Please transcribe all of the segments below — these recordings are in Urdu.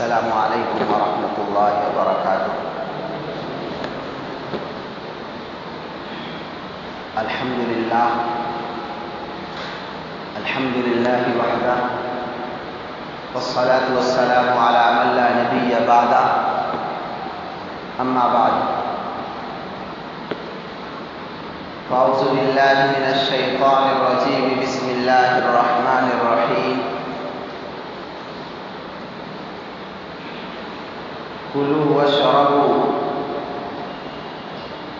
السلام علیکم ورحمۃ اللہ وبرکاتہ۔ الحمد للہ وحدہ والصلاة والسلام علی من لا نبی بعدہ، اما بعد فاعوذ باللہ من الشیطان الرجیم، بسم اللہ الرحمن الرحیم۔ کلوا واشربوا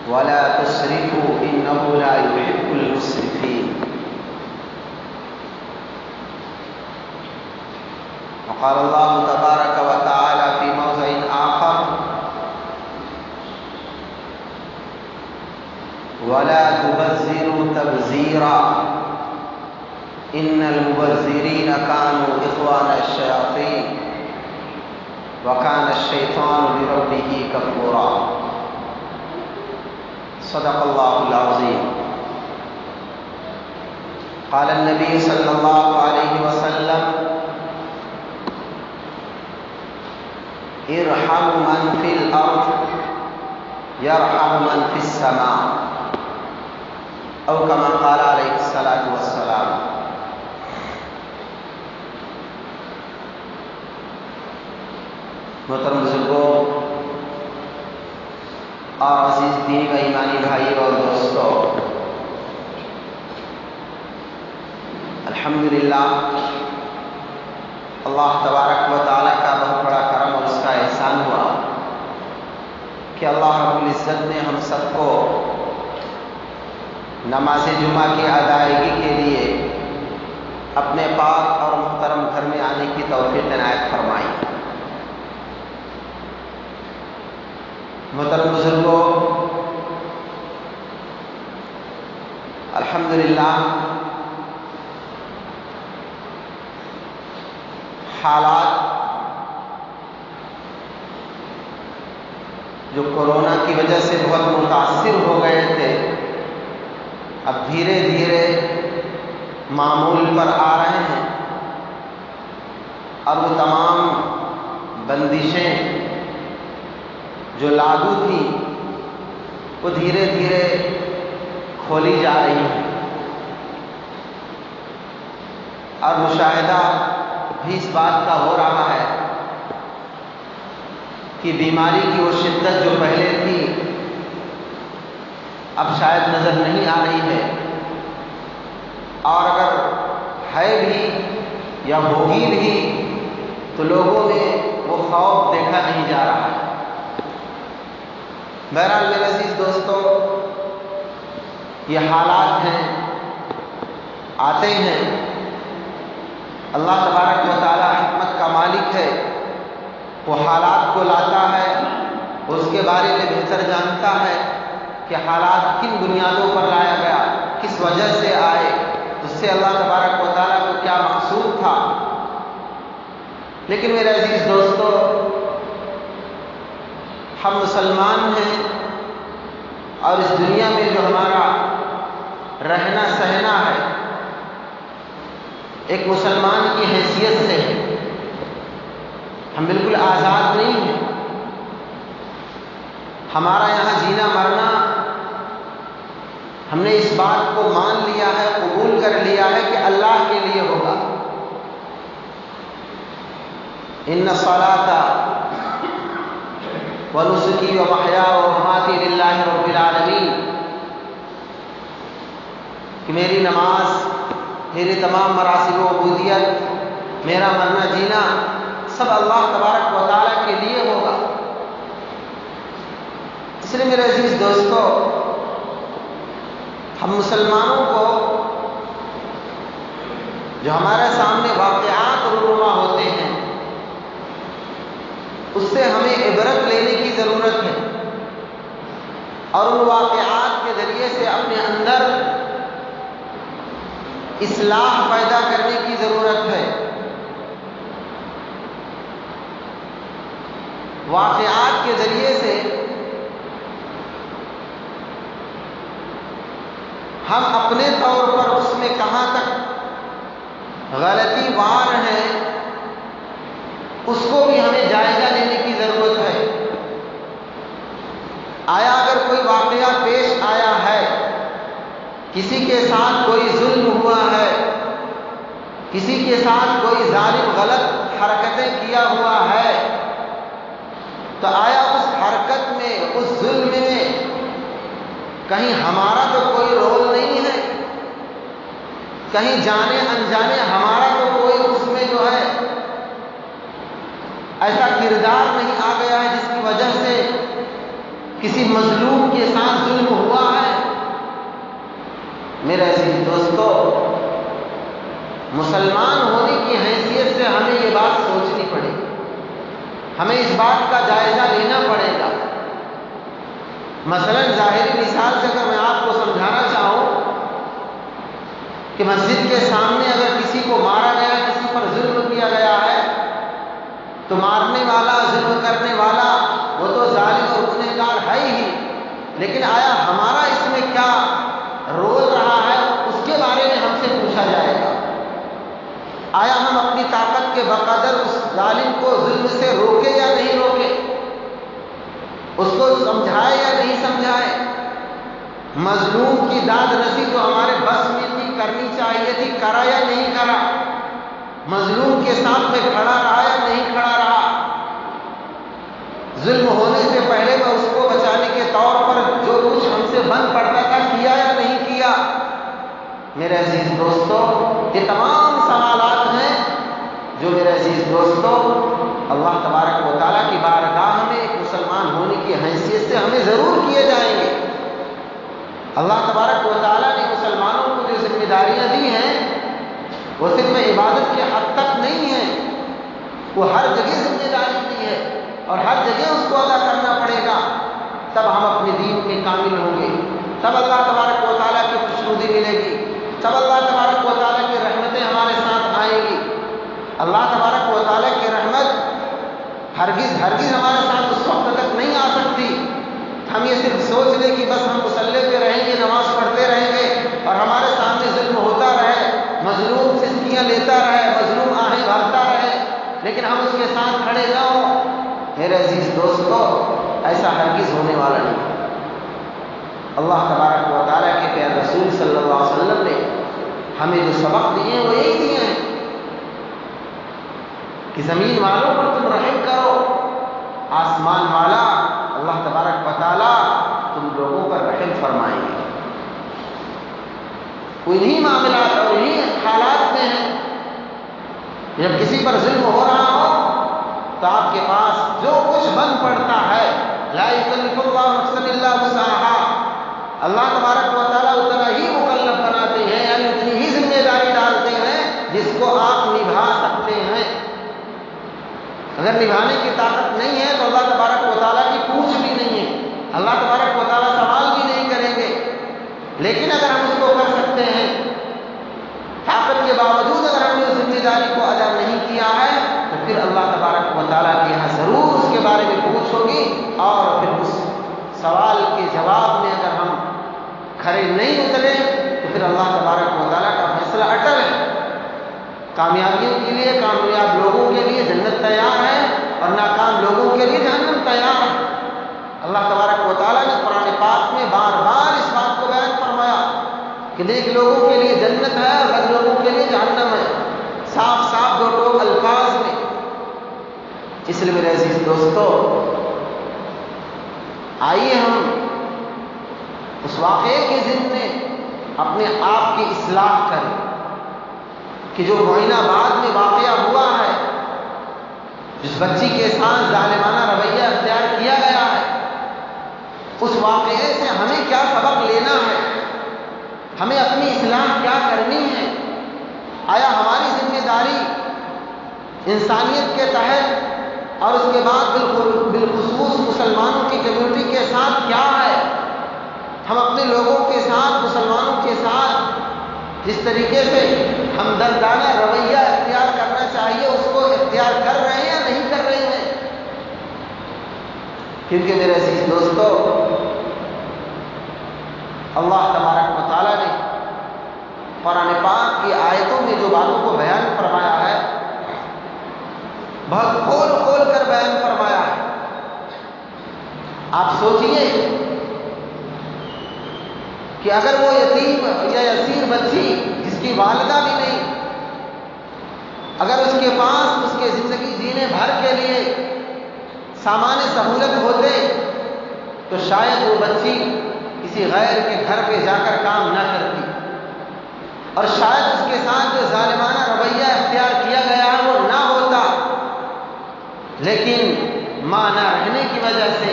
ولا تسرفوا انه لا يحب المسرفين۔ وقال الله تبارك وتعالى في موضع آخر: ولا تبذروا تبذيرا ان المبذرين كانوا اخوان الشياطين وكان الشيطان لربه كفورا۔ صدق الله العظيم۔ قال النبي صلى الله عليه وسلم: ارحموا من في الارض يرحم من في السماء، او كما قال عليه الصلاة والسلام۔ محترم بزرگوں اور عزیز دین و ایمانی بھائی اور دوستوں، الحمدللہ اللہ تبارک و تعالیٰ کا بہت بڑا کرم اور اس کا احسان ہوا کہ اللہ رب العزت نے ہم سب کو نماز جمعہ کی ادائیگی کے لیے اپنے پاک اور محترم گھر میں آنے کی توفیق عنایت فرمائی۔ محترم بزرگوں، الحمدللہ حالات جو کورونا کی وجہ سے بہت متاثر ہو گئے تھے، اب دھیرے دھیرے معمول پر آ رہے ہیں، اور وہ تمام بندشیں جو لاگو تھی وہ دھیرے دھیرے کھولی جا رہی ہیں، اور مشاہدہ بھی اس بات کا ہو رہا ہے کہ بیماری کی وہ شدت جو پہلے تھی اب شاید نظر نہیں آ رہی ہے، اور اگر ہے بھی یا ہوگی بھی تو لوگوں میں وہ خوف دیکھا نہیں جا رہا ہے۔ بہرحال میرے عزیز دوستوں، یہ حالات ہیں، آتے ہیں، اللہ تبارک و تعالی حکمت کا مالک ہے، وہ حالات کو لاتا ہے، وہ اس کے بارے میں بہتر جانتا ہے کہ حالات کن بنیادوں پر لایا گیا، کس وجہ سے آئے، اس سے اللہ تبارک و تعالیٰ کو کیا مقصود تھا۔ لیکن میرے عزیز دوستو، ہم مسلمان ہیں، اور اس دنیا میں جو ہمارا رہنا سہنا ہے ایک مسلمان کی حیثیت سے ہے، ہم بالکل آزاد نہیں ہیں۔ ہمارا یہاں جینا مرنا ہم نے اس بات کو مان لیا ہے، قبول کر لیا ہے کہ اللہ کے لیے ہوگا۔ ان الصلاۃ ونسکی ومحیائی ومماتی للہ رب العالمین، کہ میری نماز، میری تمام مراسم و عبودیت، میرا مرنا جینا سب اللہ تبارک و تعالیٰ کے لیے ہوگا۔ اس لیے میرے عزیز دوستو، ہم مسلمانوں کو جو ہمارے سامنے واقعات رونما ہوتے ہیں اس سے ہمیں عبرت لینے کی ضرورت ہے، اور ان واقعات کے ذریعے سے اپنے اندر اصلاح پیدا کرنے کی ضرورت ہے۔ واقعات کے ذریعے سے ہم اپنے طور پر اس میں کہاں تک غلطی وار ہیں اس کو بھی ہمیں جائزہ لینے کی ضرورت ہے۔ آیا اگر کوئی واقعہ پیش آیا ہے، کسی کے ساتھ کوئی ظلم ہوا ہے، کسی کے ساتھ کوئی ظالم غلط حرکتیں کیا ہوا ہے، تو آیا اس حرکت میں، اس ظلم میں کہیں ہمارا تو کوئی رول نہیں ہے؟ کہیں جانے انجانے ہمارا تو کوئی اس میں جو ہے ایسا کردار نہیں آ گیا ہے جس کی وجہ سے کسی مظلوم کے ساتھ ظلم ہوا ہے؟ میرے عزیز دوستو، مسلمان ہونے کی حیثیت سے ہمیں یہ بات سوچنی پڑے گی، ہمیں اس بات کا جائزہ لینا پڑے گا۔ مثلا ظاہری مثال سے اگر میں آپ کو سمجھانا چاہوں کہ مسجد کے سامنے اگر کسی کو مارا گیا، کسی پر ظلم کیا گیا ہے، تو مارنے والا، ظلم کرنے والا وہ تو ظالم اور گنہگار ہے ہی، لیکن آیا ہمارا اس میں کیا رول رہا ہے، اس کے بارے میں ہم سے پوچھا جائے گا۔ آیا ہم اپنی طاقت کے بقدر اس ظالم کو ظلم سے روکے یا نہیں روکے، اس کو سمجھائے یا نہیں سمجھائے؟ مظلوم کی داد رسی تو ہمارے بس میں تھی، کرنی چاہیے تھی، کرا یا نہیں کرا؟ مظلوم کے ساتھ میں کھڑا رہا یا نہیں کھڑا رہا؟ ظلم ہونے سے پہلے میں اس کو بچانے کے طور پر جو کچھ ہم سے بن پڑتا تھا کیا یا نہیں کیا؟ میرے عزیز دوستو، یہ تمام سوالات ہیں جو میرے عزیز دوستو اللہ تبارک و تعالیٰ کی بارگاہ میں ایک مسلمان ہونے کی حیثیت سے ہمیں ضرور کیے جائیں گے۔ اللہ تبارک و تعالیٰ نے مسلمانوں کو جو ذمہ داریاں دی ہیں وہ صرف عبادت کے حد تک نہیں ہے، وہ ہر جگہ ذمہ داری دی ہے اور ہر جگہ اس کو ادا کرنا پڑے گا، تب ہم اپنے دین میں کامل ہوں گے، تب اللہ تبارک و تعالیٰ کی خوشنودی ملے گی، تب اللہ تبارک و تعالیٰ کی رحمتیں ہمارے ساتھ آئیں گی۔ اللہ تبارک و تعالیٰ کی رحمت ہرگز ہمارے ساتھ اس وقت تک نہیں آ سکتی ہم یہ صرف سوچ لیں کہ بس ہم مصلی پہ رہیں گے، نماز پڑھتے رہیں گے اور ہمارے سامنے ظلم ہوتا رہے، مظلوم سسکیاں لیتا رہے، مظلوم آہیں بھرتا رہے، لیکن ہم اس کے ساتھ کھڑے نہ ہوں۔ میرے عزیز دوستو، ایسا ہرگز ہونے والا نہیں۔ اللہ تبارک و تعالیٰ کے پیارے رسول صلی اللہ علیہ وسلم نے ہمیں جو سبق دیے ہیں وہ یہی دیے ہیں کہ زمین والوں پر تم رحم کرو، آسمان والا اللہ تبارک و تعالیٰ تم لوگوں پر رحم فرمائیں گے۔ انہی معاملات اور انہی حالات میں ہیں جب کسی پر ظلم ہو رہا ہو تو آپ کے پاس جو کچھ بن پڑتا ہے، لا یکلف اللہ نفسا الا وسعہا، اللہ تبارک و تعالیٰ اتنا ہی مکلف بناتے ہیں، یعنی اتنی ہی ذمہ داری ڈالتے ہیں جس کو آپ نبھا سکتے ہیں۔ اگر نبھانے کی طاقت نہیں ہے تو اللہ تبارک و تعالیٰ کی پوچھ بھی نہیں ہے، اللہ تبارک و تعالیٰ سوال بھی نہیں کریں گے، لیکن اگر ہم اس کو کر سکتے ہیں، طاقت کے باوجود اگر ہم نے اس ذمہ داری کو ادا نہیں کیا ہے تو پھر اللہ تبارک و تعالیٰ کے یہاں ضرور اس کے بارے میں پوچھ ہوگی، اور پھر اس سوال کے جواب میں اگر ہم کھڑے نہیں اترے تو پھر اللہ تبارک و تعالیٰ کا فیصلہ اٹل ہے۔ کامیابیوں کے لیے، کامیاب لوگوں کے لیے جنت تیار ہے اور ناکام لوگوں کے لیے جہنم تیار ہے۔ اللہ تبارک و تعالیٰ نے قرآن پاک میں بار بار اس بات کو بیان فرمایا کہ نیک لوگوں کے لیے جنت ہے اور بد لوگوں کے لیے جہنم ہے، صاف صاف دو ٹوک الفاظ میں۔ اس لیے میرے عزیز دوستو، آئیے ہم اس واقعے کے ذمے میں اپنے آپ کی اصلاح کریں کہ جو معین آباد میں واقعہ ہوا ہے، جس بچی کے ساتھ ظالمانہ رویہ اختیار کیا گیا ہے، اس واقعے سے ہمیں کیا سبق لینا ہے، ہمیں اپنی اصلاح کیا کرنی ہے؟ آیا ہماری ذمہ داری انسانیت کے تحت اور اس کے بعد بالخصوص مسلمانوں کی کمیونٹی کے ساتھ کیا ہے؟ ہم اپنے لوگوں کے ساتھ، مسلمانوں کے ساتھ جس طریقے سے ہمدردانہ رویہ اختیار کرنا چاہیے اس کو اختیار کر رہے ہیں یا نہیں کر رہے ہیں؟ کیونکہ میرے عزیز دوستو، اللہ تبارک و تعالیٰ نے قرآن پاک کی آیتوں میں جو باتوں کو بیان فرمایا ہے، بہت اگر وہ یتیم یا اسیر بچی جس کی والدہ بھی نہیں، اگر اس کے پاس اس کے زندگی جینے بھر کے لیے سامان سہولت ہوتے تو شاید وہ بچی کسی غیر کے گھر پہ جا کر کام نہ کرتی، اور شاید اس کے ساتھ جو ظالمانہ رویہ اختیار کیا گیا ہے وہ نہ ہوتا، لیکن ماں نہ رہنے کی وجہ سے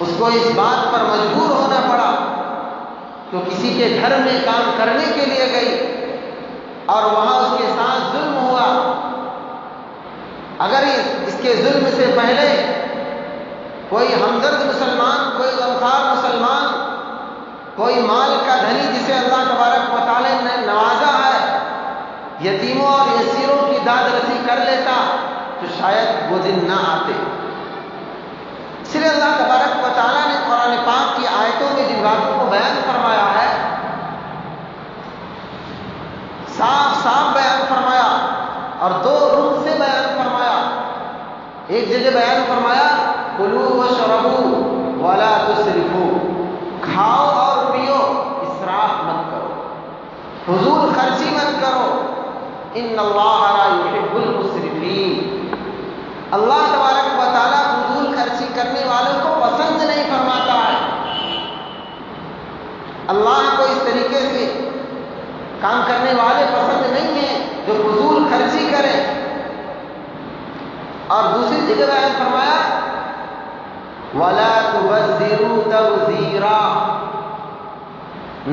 اس کو اس بات پر مجبور ہونا پڑا تو کسی کے گھر میں کام کرنے کے لیے گئی اور وہاں اس کے ساتھ ظلم ہوا۔ اگر اس کے ظلم سے پہلے کوئی ہمدرد مسلمان، کوئی غمخوار مسلمان، کوئی مال کا دھنی جسے اللہ تبارک و تعالی نے نوازا ہے، یتیموں اور یسیروں کی داد رسی کر لیتا تو شاید وہ دن نہ آتے۔ اس لیے اللہ تبارک و تعالیٰ نے قرآن پاک کی آیتوں میں جن باتوں کو بیان فرمایا ہے، صاف صاف بیان فرمایا اور دو رخ سے بیان فرمایا۔ ایک جگہ بیان فرمایا کلوا واشربوا ولا تسرفوا، کھاؤ اور پیو، اسراف مت کرو، فضول خرچی مت کرو، ان اللہ لا یحب المسرفین، اللہ تبارک و تعالیٰ فضول خرچی کرنے والوں کو پسند نہیں فرماتا ہے۔ اللہ کو اس طریقے سے کام کرنے والے پسند نہیں ہیں جو فضول خرچی کریں۔ اور دوسری جگہ بیان فرمایا وَلَا تُبَذِّرُوا تَبْذِيرًا،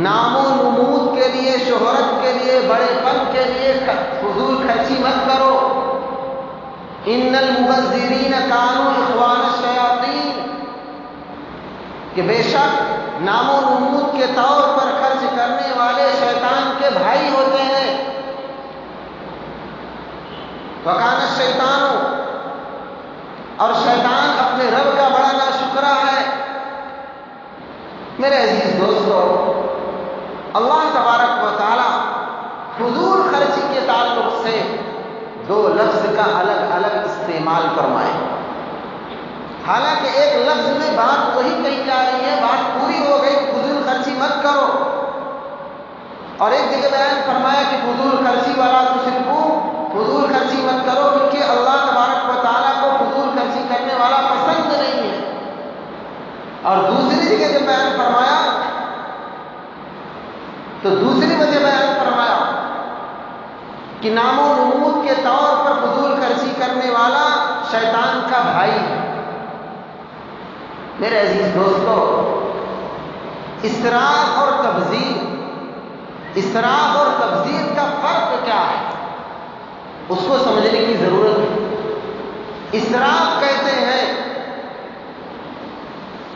نام و نمود کے لیے، شہرت کے لیے، بڑے پن کے لیے فضول خرچی مت کرو۔ ان المبذرین کانوا اخوان الشیاطین، کہ بے شک نام و نمود کے طور پر خرچ کرنے والے شیطان کے بھائی ہوتے ہیں۔ وکان الشیطان، اور شیطان اپنے رب کا بڑا ناشکرا ہے۔ میرے عزیز دوستو، اللہ تبارک و تعالی فضول خرچی کے تعلق سے دو لفظ کا الگ الگ استعمال فرمائے۔ حالانکہ ایک لفظ میں بات وہی کہی جا رہی ہے، بات پوری ہو گئی، فضول خرچی مت کرو، اور ایک جگہ بیان فرمایا کہ فضول خرچی والا تسرفوا، فضول خرچی مت کرو، کیونکہ اللہ تبارک و تعالیٰ کو فضول خرچی کرنے والا پسند نہیں ہے۔ اور دوسری جگہ جب بیان فرمایا تو دوسری وجہ بیان فرمایا کہ نام و نمود کے طور پر فضول خرچی کرنے والا شیطان کا بھائی ہے۔ میرے عزیز دوستو، اسراف اور تبذیر، اسراف اور تبذیر کا فرق کیا ہے اس کو سمجھنے کی ضرورت ہے۔ اسراف کہتے ہیں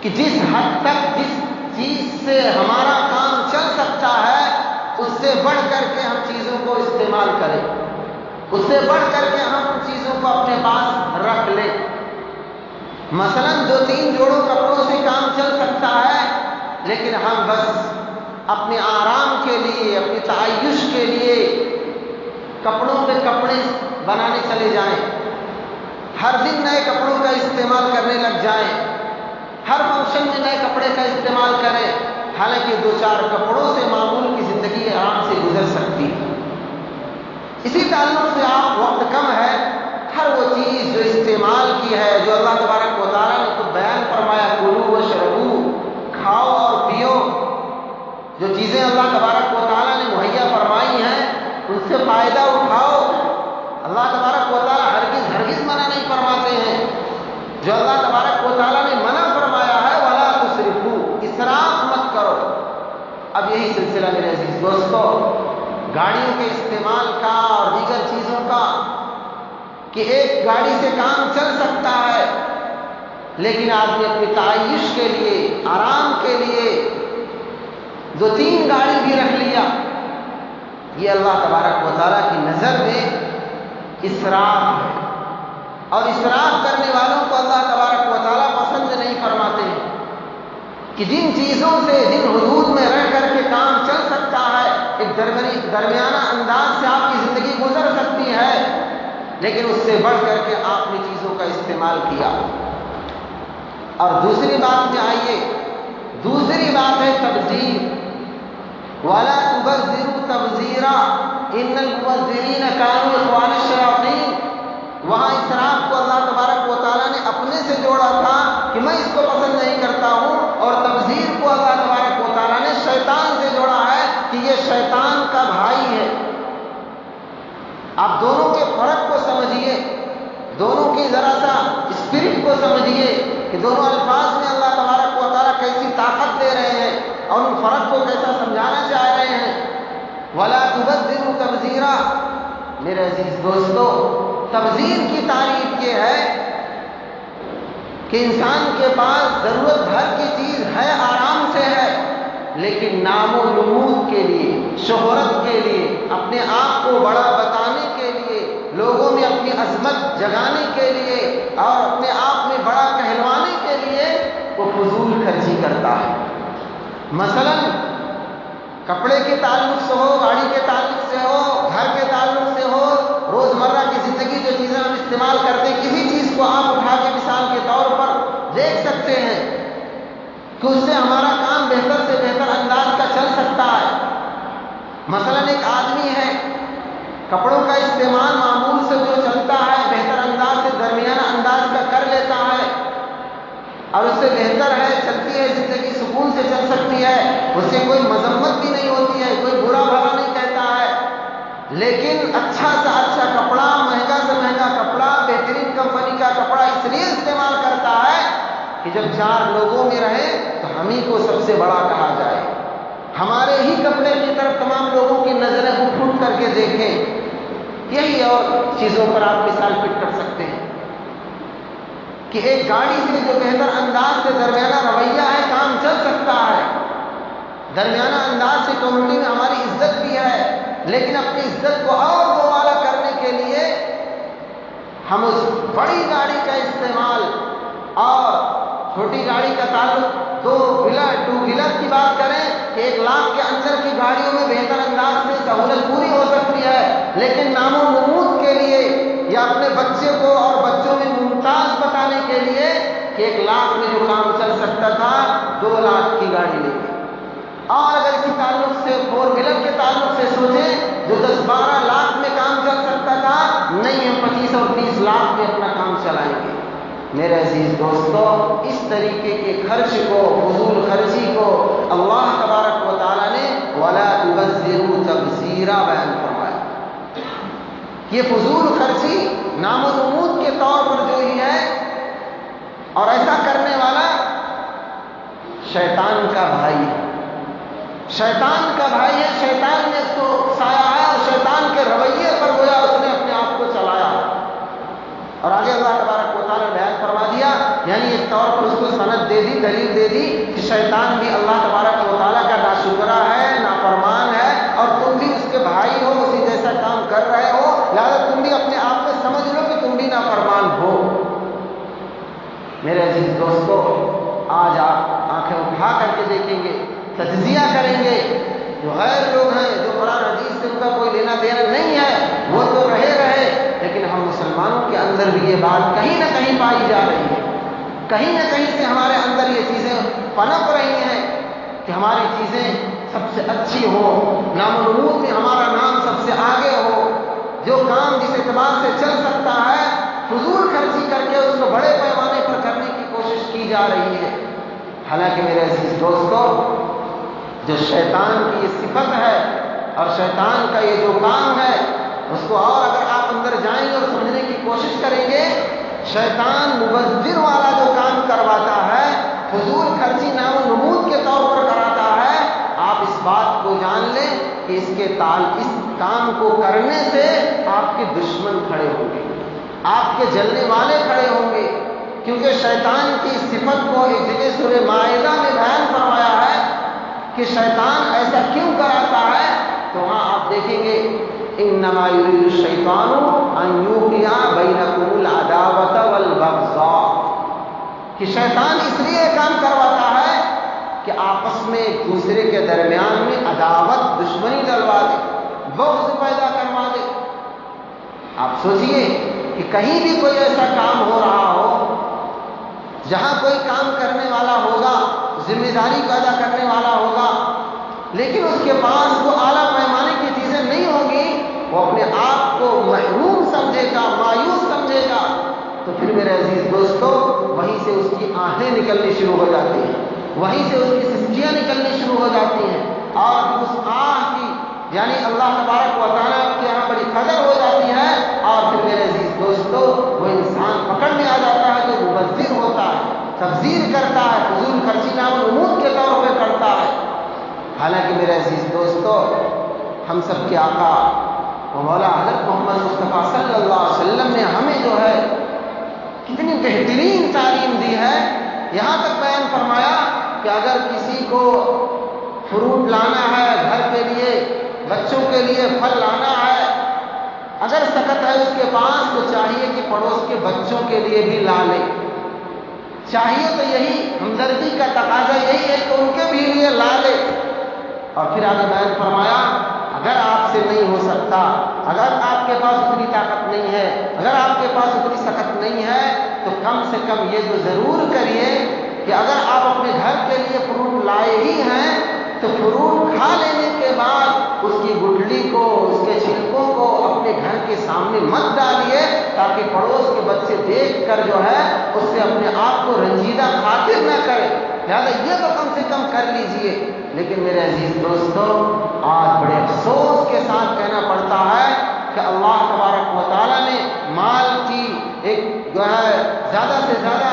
کہ جس حد تک جس چیز سے ہمارا کام چل سکتا ہے اس سے بڑھ کر کے ہم چیزوں کو استعمال کریں، اس سے بڑھ کر کے ہم ان چیزوں کو اپنے پاس رکھ لیں۔ مثلا 2-3 جوڑوں کپڑوں سے کام چل سکتا ہے، لیکن ہم بس اپنے آرام کے لیے، اپنی تعیش کے لیے کپڑوں پہ کپڑے بنانے چلے جائیں، ہر دن نئے کپڑوں کا استعمال کرنے لگ جائیں، ہر فنکشن میں نئے کپڑے کا استعمال کریں، حالانکہ 2-4 کپڑوں سے معمول کی زندگی آرام سے گزر سکتی ہے۔ اسی تعلق سے آپ وقت کم ہے، ہر وہ چیز جو استعمال کی ہے، جو اللہ تبارک و تعالیٰ نے خود بیان فرمایا کلوا واشربوا، کھاؤ اور پیو، جو چیزیں اللہ تبارک و تعالیٰ نے مہیا فرمائی ہیں ان سے فائدہ اٹھاؤ۔ اللہ تبارک و تعالیٰ ہرگز منع نہیں فرماتے ہیں۔ جو اللہ تبارک و تعالیٰ نے منع فرمایا ہے وَلَا تُسْرِفُوا، اسراف مت کرو۔ اب یہی سلسلہ میرے عزیز دوستو گاڑیوں کے استعمال کا اور دیگر چیزوں کا، کہ ایک گاڑی سے کام چل سکتا ہے لیکن آدمی اپنی تعیش کے لیے، آرام کے لیے 2-3 گاڑی بھی رکھ لیا، یہ اللہ تبارک و تعالیٰ کی نظر میں اسراف ہے، اور اسراف کرنے والوں کو اللہ تبارک و تعالیٰ پسند نہیں فرماتے ہیں۔ کہ جن چیزوں سے، جن حدود میں رہ کر کے کام چل سکتا ہے، ایک درمیانہ انداز سے آپ کی زندگی گزر سکتی ہے، لیکن اس سے بڑھ کر کے آپ نے چیزوں کا استعمال کیا۔ اور دوسری بات میں آئیے، دوسری بات ہے تبذیر، وَلَا تُبَذِّرُوا تَبْذِيرًا إِنَّ الْمُبَذِّرِينَ كَانُوا إِخْوَانَ الشَّيَاطِينَ۔ وہاں اسراف کو اللہ تبارک و تعالیٰ نے اپنے سے جوڑا تھا کہ میں اس کو پسند نہیں کرتا ہوں، اور تبذیر کو اللہ تبارک و تعالیٰ نے شیطان سے جوڑا ہے کہ یہ شیطان کا بھائی ہے۔ آپ دونوں کے فرق کو سمجھیے، دونوں کی ذرا سا اسپرٹ کو سمجھیے کہ دونوں الفاظ میں اللہ تبارک و تعالیٰ کیسی طاقت دے رہے ہیں اور ان فرق کو کیسا سمجھانا چاہ رہے ہیں۔ وَلَا تُبَذِّرُوا تَبْذِيرًا۔ میرے عزیز دوستو، تبذیر کی تعریف یہ ہے کہ انسان کے پاس ضرورت بھر کی چیز ہے، آرام سے ہے، لیکن نام و نمود کے لیے، شہرت کے لیے، اپنے آپ کو بڑا بتانے کے لیے، لوگوں میں اپنی عظمت جگانے کے لیے اور اپنے آپ میں بڑا کہلوانے کے لیے وہ فضول خرچی کرتا ہے۔ مثلا کپڑے کے تعلق سے ہو، گاڑی کے تعلق سے ہو، گھر کے تعلق سے ہو، روزمرہ کی زندگی جو چیزیں ہم استعمال کرتے ہیں، کسی چیز کو آپ اٹھا کے مثال کے طور پر دیکھ سکتے ہیں کہ اس سے ہمارا کام بہتر سے بہتر انداز کا چل سکتا ہے۔ مثلا ایک آدمی ہے، کپڑوں کا استعمال معمول سے جو چلتا ہے بہتر انداز سے درمیانہ انداز کا کر لیتا ہے اور اس سے بہتر ہے، چلتی ہے زندگی، سکون سے چل سکتی ہے، اس سے کوئی مذمت بھی نہیں ہوتی ہے، کوئی برا بھلا نہیں کہتا ہے، لیکن اچھا سے اچھا کپڑا، مہنگا سے مہنگا کپڑا، بہترین کمپنی کا کپڑا اس لیے استعمال کرتا ہے کہ جب چار لوگوں میں رہے تو ہم ہی کو سب سے بڑا کہا جائے، ہمارے ہی کپڑے کی طرف تمام لوگوں کی نظریں اٹھ اٹھ کر کے دیکھیں۔ یہی اور چیزوں پر آپ مثال فٹ کر سکتے ہیں کہ ایک گاڑی سے جو بہتر انداز سے درمیانہ رویہ ہے، کام چل سکتا ہے، درمیانہ انداز سے کمیونٹی میں ہماری عزت بھی ہے، لیکن اپنی عزت کو اور دوبالا کرنے کے لیے ہم اس بڑی گاڑی کا استعمال اور چھوٹی گاڑی کا تعلق ٹو ویلر کی بات کریں کہ 1 لاکھ کے اندر کی گاڑیوں میں بہتر انداز میں سہولت پوری ہو سکتی ہے، لیکن نام و نمود کے لیے یا اپنے بچے کو اور بچوں میں ممتاز بتانے کے لیے کہ 1 لاکھ میں جو کام چل سکتا تھا 2 لاکھ کی گاڑی لے کے، اور اگر اسی تعلق سے 4 ویلر کے تعلق سے سوچیں جو 10-12 لاکھ میں کام چل سکتا تھا، نہیں ہم 25 اور 30 لاکھ میں اپنا کام چلائیں گے۔ میرے عزیز دوستو، اس طریقے کے خرچ کو، فضول خرچی کو اللہ تبارک و تعالیٰ نے وَلَا تُبَذِّرُوا تَبْذِيرًا بیان فرمایا۔ یہ فضول خرچی نام و نمود کے طور پر جو ہی ہے، اور ایسا کرنے والا شیطان کا بھائی ہے، شیطان کا بھائی ہے، شیطان نے اس کو اکسایا ہے اور شیطان کے رویے پر گویا اس نے اپنے آپ کو چلایا ہے۔ اور آگے اللہ تبارک و تعالیٰ نے بیان فرما دیا، یعنی ایک طور پر اس کو سند دے دی، دلیل دے دی کہ شیطان بھی اللہ تبارک و تعالیٰ کا ناشکرا ہے، نافرمان ہے، اور تم بھی اس کے بھائی ہو، اسی جیسا کام کر رہے ہو، لہذا تم بھی اپنے آپ میں سمجھ لو کہ تم بھی نافرمان ہو۔ میرے عزیز دوستو، آج آپ آنکھیں اٹھا کر کے دیکھیں گے، تجزیہ کریں گے، جو غیر لوگ ہیں، جو قرآن حدیث سے ان کا کوئی لینا دینا نہیں ہے، وہ تو رہے، لیکن ہم مسلمانوں کے اندر بھی یہ بات کہیں نہ کہیں پائی جا رہی ہے، کہیں نہ کہیں سے ہمارے اندر یہ چیزیں پنپ رہی ہیں کہ ہماری چیزیں سب سے اچھی ہو، نام و نمود میں ہمارا نام سب سے آگے ہو، جو کام جس اعتبار سے چل سکتا ہے فضول خرچی کر کے اس کو بڑے پیمانے پر کرنے کی کوشش کی جا رہی ہے۔ حالانکہ میرے عزیز دوستو، جو شیطان کی یہ صفت ہے اور شیطان کا یہ جو کام ہے، اس کو اور اگر آپ اندر جائیں گے اور سمجھنے کی کوشش کریں گے، شیطان مبذر والا جو کام کرواتا ہے، فضول خرچی نام و نمود کے طور پر کراتا ہے، آپ اس بات کو جان لیں کہ اس کام کو کرنے سے آپ کے دشمن کھڑے ہوں گے، آپ کے جلنے والے کھڑے ہوں گے، کیونکہ شیطان کی صفت کو ایک جگہ سورہ مائدہ میں بیان فرمایا ہے کہ شیطان ایسا کیوں کراتا ہے، تو وہاں آپ دیکھیں گے انما یرید الشیطان ان یوقع بینکم العداوۃ والبغضاء، کہ شیطان اس لیے کام کرواتا ہے کہ آپس میں ایک دوسرے کے درمیان میں عداوت، دشمنی ڈلوا دے، بغض پیدا کروا دے۔ آپ سوچئے کہ کہیں بھی کوئی ایسا کام ہو رہا ہو جہاں کوئی کام کرنے والا ہوگا ذمہ داری کو ادا کرنے والا ہوگا، لیکن اس کے پاس وہ اعلیٰ پیمانے کی چیزیں نہیں ہوگی، وہ اپنے آپ کو محروم سمجھے گا، مایوس سمجھے گا، تو پھر میرے عزیز دوستو وہیں سے اس کی آہیں نکلنی شروع ہو جاتی ہیں، وہیں سے اس کی سسکیاں نکلنی شروع ہو جاتی ہیں، اور اس آہ کی یعنی اللہ تبارک و تعالیٰ کے یہاں بڑی قدر ہو جاتی ہے، اور پھر میرے عزیز دوستو وہ انسان پکڑ میں آ جاتا ہے جو مبذر ہوتا ہے، تبذیر کرتا ہے، فضول خرچی نامنمود کے طور پہ کرتا ہے۔ حالانکہ میرے عزیز دوستو ہم سب کے آقا و مولا حضرت محمد مصطفیٰ صلی اللہ علیہ وسلم نے ہمیں جو ہے کتنی بہترین تعلیم دی ہے، یہاں تک بیان فرمایا کہ اگر کسی کو فروٹ لانا ہے گھر کے لیے، بچوں کے لیے پھل لانا ہے، اگر سکت ہے اس کے پاس تو چاہیے کہ پڑوس کے بچوں کے لیے بھی لا لے، چاہیے تو یہی ہمدردی کا تقاضا یہی ہے کہ ان کے بھی لیے لا لے۔ اور پھر آگے بیان فرمایا اگر آپ سے نہیں ہو سکتا، اگر آپ کے پاس اتنی طاقت نہیں ہے، اگر آپ کے پاس اتنی سخت نہیں ہے، تو کم سے کم یہ تو ضرور کریے کہ اگر آپ اپنے گھر کے لیے فروٹ لائے ہی ہیں تو فروٹ کھا لینے کے بعد اس کی گٹلی کو، اس کے چھلکوں کو اپنے گھر کے سامنے مت ڈالیے، تاکہ پڑوس کے بچے دیکھ کر جو ہے اس سے اپنے آپ کو رنجیدہ خاطر نہ کرے، لہٰذا یہ تو کم سے کم کر لیجئے۔ لیکن میرے عزیز دوستو آج بڑے افسوس کے ساتھ کہنا پڑتا ہے کہ اللہ تبارک و تعالیٰ نے مال کی ایک جو ہے زیادہ سے زیادہ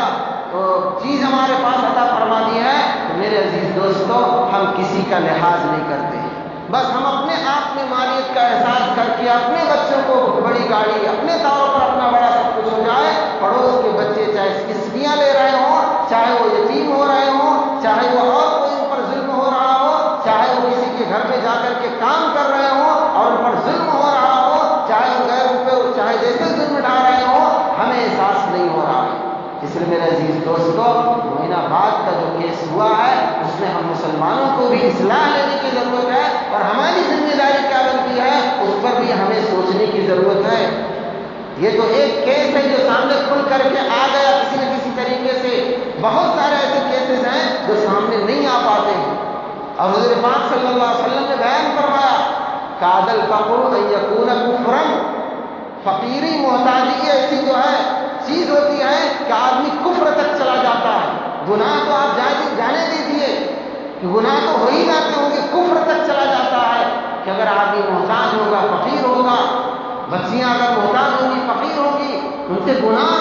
چیز ہمارے پاس عطا فرما دی ہے، تو میرے عزیز دوستو ہم کسی کا لحاظ نہیں کرتے ہیں، بس ہم اپنے آپ میں مالیت کا احساس کر کے اپنے بچوں کو بڑی گاڑی، اپنے طور پر اپنا بڑا سب کچھ ہو جائے، پڑوس کے بچے چاہے کسبیاں لے رہے ہوں، چاہے وہ یتیم ہو رہے ہوں، چاہے وہ اور کوئی ان پر ظلم ہو رہا ہو، چاہے وہ کسی کے گھر پہ جا کر کے کام کر رہے ہوں اور ان پر ظلم ہو رہا ہو، چاہے وہ غیر پہ چاہے جیسے ظلم ڈھا رہے ہوں، ہمیں احساس نہیں ہو رہا ہے۔ اس لیے میرے عزیز دوستو معین آباد کا جو کیس ہوا ہے اس میں ہم مسلمانوں کو بھی اصلاح لینے کی ضرورت ہے، اور ہماری ذمہ داری کیا بنتی ہے اس پر بھی ہمیں سوچنے کی ضرورت ہے۔ یہ تو ایک کیس ہے جو سامنے کھل کر کے آ گیا کسی نہ کسی طریقے سے، بہت سارے ایسے کیسز ہیں جو سامنے نہیں آ پاتے ہیں، اور حضور پاک صلی اللہ علیہ وسلم نے بیان فرمایا کاد الفقر ان یکون کفرا، فقیری محتاجی ایسی جو ہے چیز ہوتی ہے کہ آدمی کفر تک چلا جاتا ہے۔ گناہ تو آپ جانے دیجیے کہ گناہ تو ہو ہی جاتے ہوں گے، کفر تک چلا جاتا ہے کہ اگر آدمی محتاج ہوگا، فقیر ہوگا، بچیاں اگر محتاج ہوں گی، فقیر ہوگی، ان سے گناہ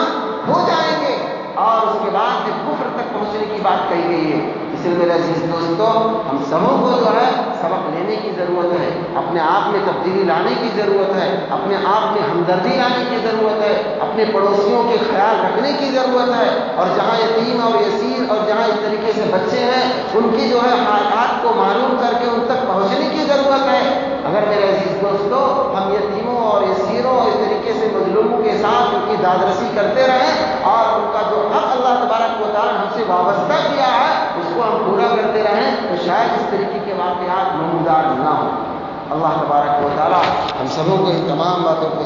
ہو جائیں گے، اور اس کے بعد پھر کفر تک پہنچنے کی بات کہی گئی ہے۔ اس لیے میرے عزیز دوستو ہم سبوں کو جو ہے سبق لینے کی ضرورت ہے، اپنے آپ میں تبدیلی لانے کی ضرورت ہے، اپنے آپ میں ہمدردی لانے کی ضرورت ہے، اپنے پڑوسیوں کے خیال رکھنے کی ضرورت ہے، اور جہاں یتیم اور یسیر اور جہاں اس طریقے سے بچے ہیں ان کی جو ہے حالات کو معلوم کر کے ان تک پہنچنے کی ضرورت ہے۔ اگر میرے عزیز دوستو ہم یتیموں اور یسیروں اور اس طریقے سے مظلوموں کے ساتھ ان کی دادرسی کرتے رہیں اور ان کا جو حق اللہ تبارک و تعالیٰ ہم سے وابستہ کیا ہے اس کو ہم پورا کرتے رہیں تو شاید اس طریقے کے واقعات نمودار نہ ہوں۔ اللہ تبارک و تعالیٰ ہم سبوں کو ان تمام باتوں کو